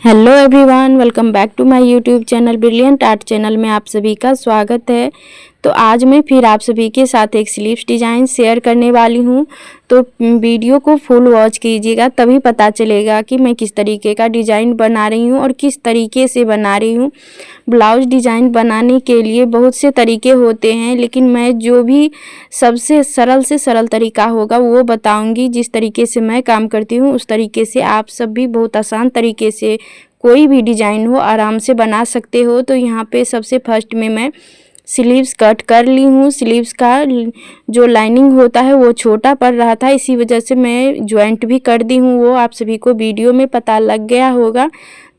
Hello everyone, welcome back to my YouTube channel Brilliant Art channel में आप सभी का स्वागत है। तो आज मैं फिर आप सभी के साथ एक स्लीव्स डिज़ाइन शेयर करने वाली हूँ। तो वीडियो को फुल वॉच कीजिएगा, तभी पता चलेगा कि मैं किस तरीके का डिज़ाइन बना रही हूँ और किस तरीके से बना रही हूँ। ब्लाउज डिज़ाइन बनाने के लिए बहुत से तरीके होते हैं, लेकिन मैं जो भी सबसे सरल से सरल तरीका होगा वो बताऊंगी। जिस तरीके से मैं काम करती हूँ उस तरीके से आप सब भी बहुत आसान तरीके से कोई भी डिज़ाइन हो आराम से बना सकते हो। तो यहाँ पे सबसे फर्स्ट में मैं स्लीव्स कट कर ली हूँ। स्लीव्स का जो लाइनिंग होता है वो छोटा पड़ रहा था, इसी वजह से मैं ज्वाइंट भी कर दी हूँ। वो आप सभी को वीडियो में पता लग गया होगा।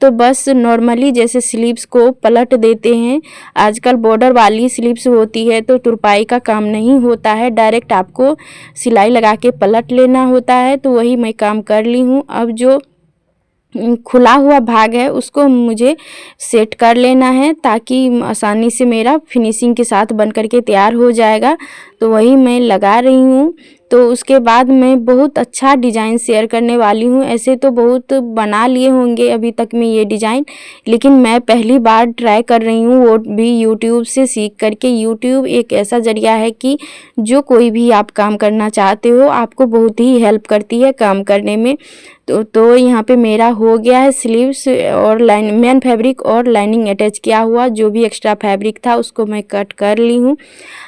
तो बस नॉर्मली जैसे स्लीव्स को पलट देते हैं, आजकल बॉर्डर वाली स्लीव्स होती है तो तुरपाई का काम नहीं होता है, डायरेक्ट आपको सिलाई लगा के पलट लेना होता है। तो वही मैं काम कर ली हूँ। अब जो खुला हुआ भाग है उसको मुझे सेट कर लेना है ताकि आसानी से मेरा फिनिशिंग के साथ बन करके तैयार हो जाएगा। तो वही मैं लगा रही हूँ। तो उसके बाद मैं बहुत अच्छा डिज़ाइन शेयर करने वाली हूँ। ऐसे तो बहुत बना लिए होंगे अभी तक में ये डिज़ाइन, लेकिन मैं पहली बार ट्राई कर रही हूँ, वो भी यूट्यूब से सीख करके। यूट्यूब एक ऐसा ज़रिया है कि जो कोई भी आप काम करना चाहते हो आपको बहुत ही हेल्प करती है काम करने में। तो यहाँ पे मेरा हो गया है स्लीव्स और लाइन मेन फैब्रिक और लाइनिंग अटैच किया हुआ। जो भी एक्स्ट्रा फैब्रिक था उसको मैं कट कर ली हूँ।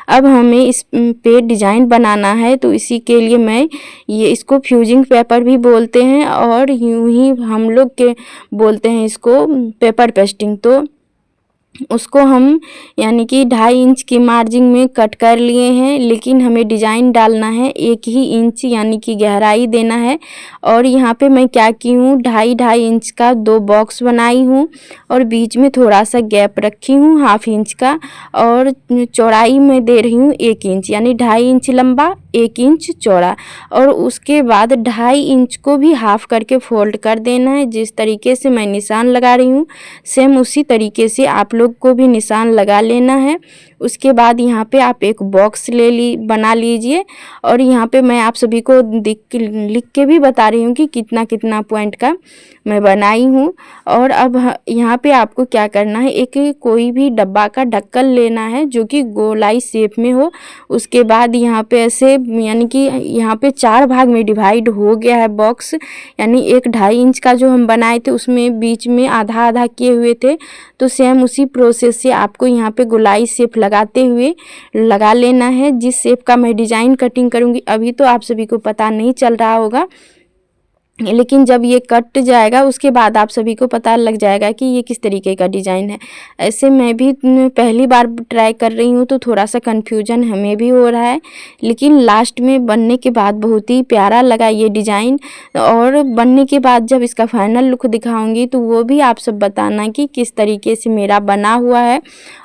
अब हमें इस पे डिज़ाइन बनाना है, तो इसी के लिए मैं इसको फ्यूजिंग पेपर भी बोलते हैं और यूं ही हम लोग के बोलते हैं इसको पेपर पेस्टिंग। तो उसको हम यानी कि 2.5 इंच की मार्जिन में कट कर लिए हैं, लेकिन हमें डिज़ाइन डालना है 1 ही इंच यानी कि गहराई देना है। और यहाँ पे मैं क्या की हूँ, 2.5 इंच का 2 बॉक्स बनाई हूँ और बीच में थोड़ा सा गैप रखी हूँ 1/2 इंच का। और चौड़ाई में दे रही हूँ 1 इंच, यानी 2.5 इंच लंबा 1 इंच चौड़ा। और उसके बाद 2.5 इंच को भी हाफ करके फोल्ड कर देना है। जिस तरीके से मैं निशान लगा रही हूँ सेम उसी तरीके से आप लोग को भी निशान लगा लेना है। उसके बाद यहाँ पे आप एक बॉक्स बना लीजिए। और यहाँ पे मैं आप सभी को लिख के भी बता रही हूँ कि कितना कितना पॉइंट का मैं बनाई हूँ। और अब यहाँ पे आपको क्या करना है, एक कोई भी डब्बा का ढक्कन लेना है जो कि गोलाई शेप में हो। उसके बाद यहाँ पे ऐसे यानी कि यहाँ पे 4 भाग में डिवाइड हो गया है बॉक्स, यानी एक 2.5 इंच का जो हम बनाए थे उसमें बीच में आधा आधा किए हुए थे। तो सेम उसी प्रोसेस से आपको यहाँ पे गोलाई शेप लगाते हुए लगा लेना है। जिस शेप का मैं डिज़ाइन कटिंग करूँगी अभी तो आप सभी को पता नहीं चल रहा होगा, लेकिन जब ये कट जाएगा उसके बाद आप सभी को पता लग जाएगा कि ये किस तरीके का डिज़ाइन है। ऐसे मैं भी पहली बार ट्राई कर रही हूँ तो थोड़ा सा कन्फ्यूजन हमें भी हो रहा है, लेकिन लास्ट में बनने के बाद बहुत ही प्यारा लगा ये डिज़ाइन। और बनने के बाद जब इसका फाइनल लुक दिखाऊंगी तो वो भी आप सब बताना कि किस तरीके से मेरा बना हुआ है।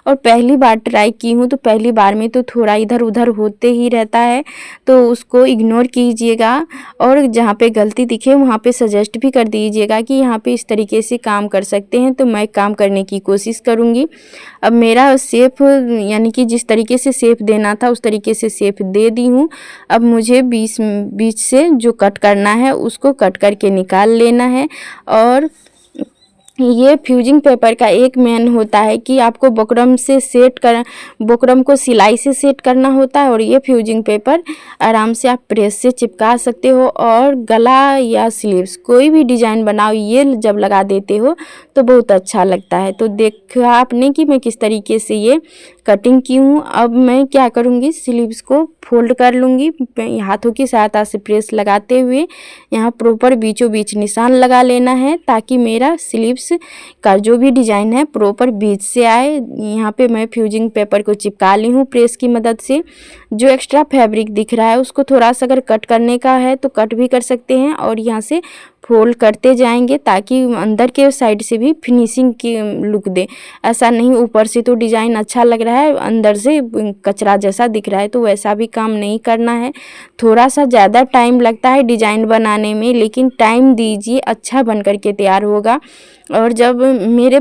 और पहली बार ट्राई की हूँ तो पहली बार में तो थोड़ा इधर उधर होते ही रहता है, तो उसको इग्नोर कीजिएगा। और जहाँ पे गलती दिखे वहाँ पे सजेस्ट भी कर दीजिएगा कि यहाँ पे इस तरीके से काम कर सकते हैं, तो मैं काम करने की कोशिश करूँगी। अब मेरा शेप यानी कि जिस तरीके से शेप देना था उस तरीके से शेप दे दी हूँ। अब मुझे बीच से जो कट करना है उसको कट करके निकाल लेना है। और ये फ्यूजिंग पेपर का एक मेन होता है कि आपको बुकरम को सिलाई से सेट करना होता है, और ये फ्यूजिंग पेपर आराम से आप प्रेस से चिपका सकते हो। और गला या स्लीव्स कोई भी डिज़ाइन बनाओ ये जब लगा देते हो तो बहुत अच्छा लगता है। तो देखा आपने कि मैं किस तरीके से ये कटिंग की हूँ। अब मैं क्या करूँगी, स्लीव्स को फोल्ड कर लूँगी हाथों की सहायता से प्रेस लगाते हुए। यहाँ प्रॉपर बीचों बीच निशान लगा लेना है ताकि मेरा स्लीव्स का जो भी डिज़ाइन है प्रॉपर बीच से आए। यहाँ पे मैं फ्यूजिंग पेपर को चिपका ली हूँ प्रेस की मदद से। जो एक्स्ट्रा फैब्रिक दिख रहा है उसको थोड़ा सा अगर कट करने का है तो कट भी कर सकते हैं, और यहाँ से फोल्ड करते जाएंगे ताकि अंदर के साइड से भी फिनिशिंग की लुक दे। ऐसा नहीं ऊपर से तो डिज़ाइन अच्छा लग रहा है अंदर से कचरा जैसा दिख रहा है, तो वैसा भी काम नहीं करना है। थोड़ा सा ज़्यादा टाइम लगता है डिज़ाइन बनाने में, लेकिन टाइम दीजिए अच्छा बन करके तैयार होगा। और जब मेरे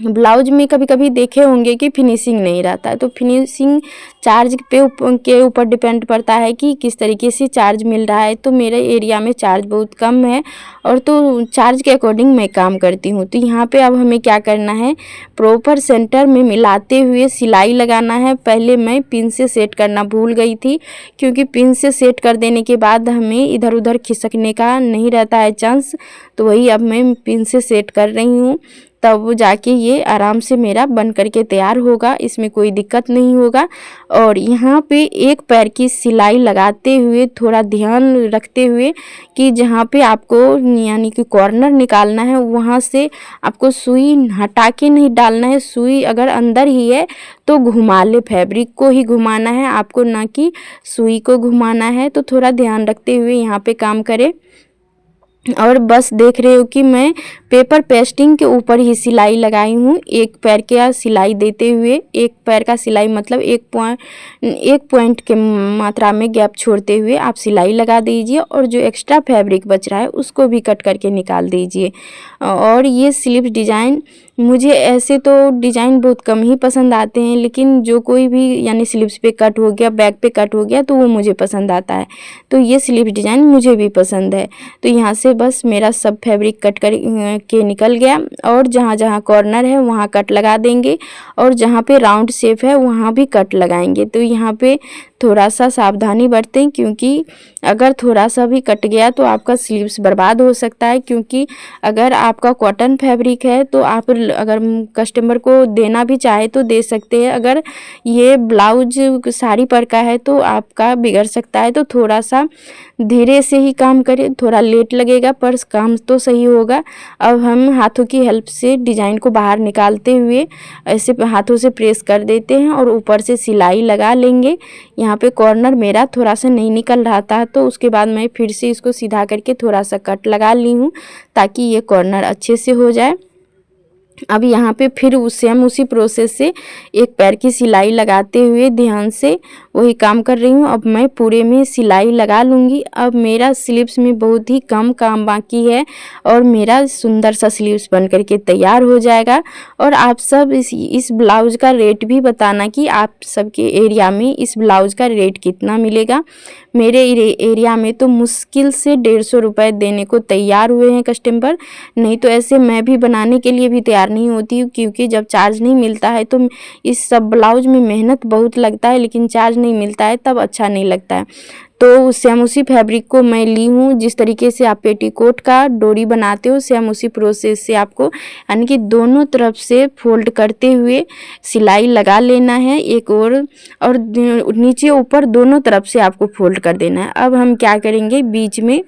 ब्लाउज में कभी कभी देखे होंगे कि फिनिशिंग नहीं रहता है, तो फिनिशिंग चार्ज के ऊपर डिपेंड पड़ता है कि किस तरीके से चार्ज मिल रहा है। तो मेरे एरिया में चार्ज बहुत कम है और तो चार्ज के अकॉर्डिंग मैं काम करती हूँ। तो यहाँ पे अब हमें क्या करना है, प्रॉपर सेंटर में मिलाते हुए सिलाई लगाना है। पहले मैं पिन से सेट करना भूल गई थी, क्योंकि पिन से सेट कर देने के बाद हमें इधर उधर खिसकने का नहीं रहता है चांस। तो वही अब मैं पिन से सेट कर रही हूँ, तब जाके ये आराम से मेरा बन करके तैयार होगा, इसमें कोई दिक्कत नहीं होगा। और यहाँ पे एक पैर की सिलाई लगाते हुए थोड़ा ध्यान रखते हुए कि जहाँ पे आपको यानी कि कॉर्नर निकालना है वहाँ से आपको सुई हटा के नहीं डालना है। सुई अगर अंदर ही है तो घुमा ले, फैब्रिक को ही घुमाना है आपको, ना कि सुई को घुमाना है। तो थोड़ा ध्यान रखते हुए यहाँ पे काम करें। और बस देख रहे हो कि मैं पेपर पेस्टिंग के ऊपर ही सिलाई लगाई हूँ, एक पैर का सिलाई देते हुए। एक पैर का सिलाई मतलब एक पॉइंट के मात्रा में गैप छोड़ते हुए आप सिलाई लगा दीजिए, और जो एक्स्ट्रा फैब्रिक बच रहा है उसको भी कट करके निकाल दीजिए। और ये स्लीव्स डिज़ाइन, मुझे ऐसे तो डिज़ाइन बहुत कम ही पसंद आते हैं, लेकिन जो कोई भी यानी स्लीव्स पे कट हो गया, बैक पे कट हो गया, तो वो मुझे पसंद आता है। तो ये स्लीव्स डिज़ाइन मुझे भी पसंद है। तो यहाँ से बस मेरा सब फैब्रिक कट कर के निकल गया, और जहाँ जहाँ कॉर्नर है वहाँ कट लगा देंगे, और जहाँ पे राउंड शेप है वहाँ भी कट लगाएंगे। तो यहाँ पे थोड़ा सा सावधानी बरतें, क्योंकि अगर थोड़ा सा भी कट गया तो आपका स्लीव्स बर्बाद हो सकता है। क्योंकि अगर आपका कॉटन फैब्रिक है तो आप अगर कस्टमर को देना भी चाहे तो दे सकते हैं, अगर ये ब्लाउज साड़ी पर का है तो आपका बिगड़ सकता है। तो थोड़ा सा धीरे से ही काम करें, थोड़ा लेट लगेगा पर काम तो सही होगा। अब हम हाथों की हेल्प से डिज़ाइन को बाहर निकालते हुए ऐसे हाथों से प्रेस कर देते हैं और ऊपर से सिलाई लगा लेंगे। यहाँ पे कॉर्नर मेरा थोड़ा सा नहीं निकल रहा था, तो उसके बाद मैं फिर से इसको सीधा करके थोड़ा सा कट लगा ली हूँ, ताकि ये कॉर्नर अच्छे से हो जाए। अब यहाँ पे फिर उसी प्रोसेस से एक पैर की सिलाई लगाते हुए ध्यान से वही काम कर रही हूँ। अब मैं पूरे में सिलाई लगा लूँगी। अब मेरा स्लीव्स में बहुत ही कम काम बाकी है और मेरा सुंदर सा स्लीव्स बन करके तैयार हो जाएगा। और आप सब इस ब्लाउज़ का रेट भी बताना कि आप सबके एरिया में इस ब्लाउज़ का रेट कितना मिलेगा। मेरे एरिया में तो मुश्किल से 150 रुपये देने को तैयार हुए हैं कस्टमर, नहीं तो ऐसे मैं भी बनाने के लिए भी तैयार नहीं होती हूँ, क्योंकि जब चार्ज नहीं मिलता है तो इस सब ब्लाउज में मेहनत बहुत लगता है, लेकिन चार्ज नहीं मिलता है तब अच्छा नहीं लगता है। तो सेम उसी फैब्रिक को मैं ली हूँ, जिस तरीके से आप पेटीकोट का डोरी बनाते हो सेम उसी प्रोसेस से आपको यानी कि दोनों तरफ से फोल्ड करते हुए सिलाई लगा लेना है एक और नीचे ऊपर दोनों तरफ से आपको फोल्ड कर देना है। अब हम क्या करेंगे, बीच में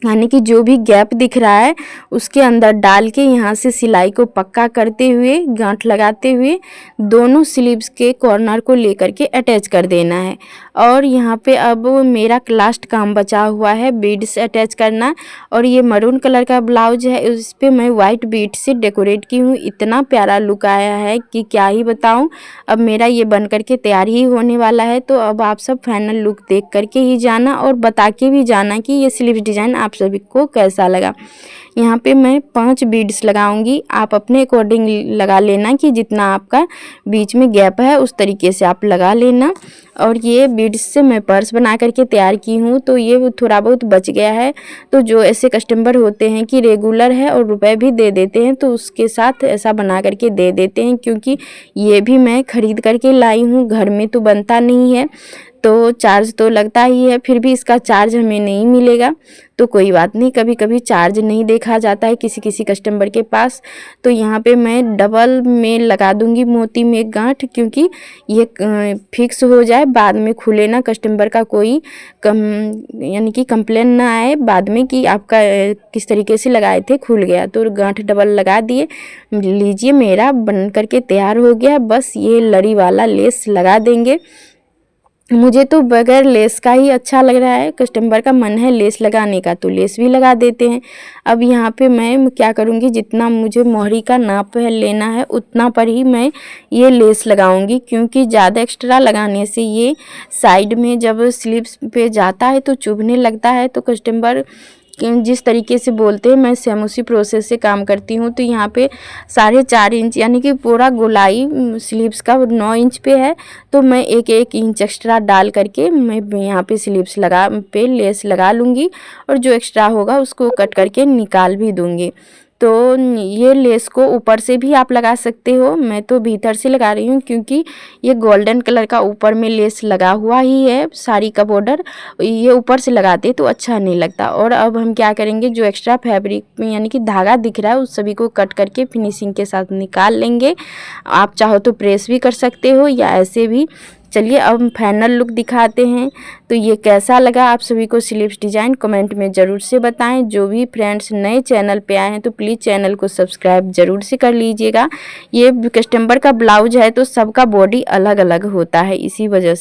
यानी कि जो भी गैप दिख रहा है उसके अंदर डाल के यहाँ से सिलाई को पक्का करते हुए गांठ लगाते हुए दोनों स्लीव्स के कॉर्नर को लेकर के अटैच कर देना है। और यहाँ पे अब मेरा लास्ट काम बचा हुआ है बीड्स अटैच करना। और ये मरून कलर का ब्लाउज है, उस पर मैं वाइट बीड से डेकोरेट की हूँ। इतना प्यारा लुक आया है कि क्या ही बताऊँ। अब मेरा ये बन करके तैयार ही होने वाला है, तो अब आप सब फाइनल लुक देख करके ही जाना और बता के भी जाना कि ये स्लीव्स डिज़ाइन आप सभी को कैसा लगा। यहाँ पे मैं 5 बीड्स लगाऊंगी, आप अपने अकॉर्डिंग लगा लेना कि जितना आपका बीच में गैप है उस तरीके से आप लगा लेना। और ये बीड्स से मैं पर्स बना करके तैयार की हूँ, तो ये थोड़ा बहुत बच गया है। तो जो ऐसे कस्टमर होते हैं कि रेगुलर है और रुपए भी दे देते हैं, तो उसके साथ ऐसा बना करके दे देते हैं, क्योंकि ये भी मैं ख़रीद करके लाई हूँ, घर में तो बनता नहीं है तो चार्ज तो लगता ही है, फिर भी इसका चार्ज हमें नहीं मिलेगा। तो कोई बात नहीं, कभी कभी चार्ज नहीं देखा जाता है किसी किसी कस्टमर के पास। तो यहाँ पे मैं डबल में लगा दूंगी मोती में गांठ, क्योंकि ये फिक्स हो जाए, बाद में खुले ना, कस्टमर का कोई यानी कि कंप्लेन ना आए बाद में कि आपका किस तरीके से लगाए थे खुल गया। तो गांठ डबल लगा दिए। लीजिए मेरा बन करके तैयार हो गया। बस ये लड़ी वाला लेस लगा देंगे। मुझे तो बगैर लेस का ही अच्छा लग रहा है, कस्टमर का मन है लेस लगाने का तो लेस भी लगा देते हैं। अब यहाँ पे मैं क्या करूँगी, जितना मुझे मोहरी का नाप लेना है उतना पर ही मैं ये लेस लगाऊंगी, क्योंकि ज़्यादा एक्स्ट्रा लगाने से ये साइड में जब स्लीव्स पे जाता है तो चुभने लगता है। तो कस्टमर जिस तरीके से बोलते हैं मैं सेम उसी प्रोसेस से काम करती हूँ। तो यहाँ पे 4.5 इंच यानी कि पूरा गोलाई स्लीव्स का 9 इंच पे है, तो मैं 1 इंच एक्स्ट्रा डाल करके मैं यहाँ पे स्लीव्स पे लेस लगा लूँगी और जो एक्स्ट्रा होगा उसको कट करके निकाल भी दूँगी। तो ये लेस को ऊपर से भी आप लगा सकते हो, मैं तो भीतर से लगा रही हूँ क्योंकि ये गोल्डन कलर का ऊपर में लेस लगा हुआ ही है साड़ी का बॉर्डर, ये ऊपर से लगाते तो अच्छा नहीं लगता। और अब हम क्या करेंगे, जो एक्स्ट्रा फैब्रिक यानी कि धागा दिख रहा है उस सभी को कट करके फिनिशिंग के साथ निकाल लेंगे। आप चाहो तो प्रेस भी कर सकते हो या ऐसे भी। चलिए अब हम फाइनल लुक दिखाते हैं। तो ये कैसा लगा आप सभी को स्लीव्स डिज़ाइन कमेंट में ज़रूर से बताएं। जो भी फ्रेंड्स नए चैनल पे आए हैं तो प्लीज़ चैनल को सब्सक्राइब ज़रूर से कर लीजिएगा। ये कस्टमर का ब्लाउज है तो सबका बॉडी अलग अलग होता है, इसी वजह से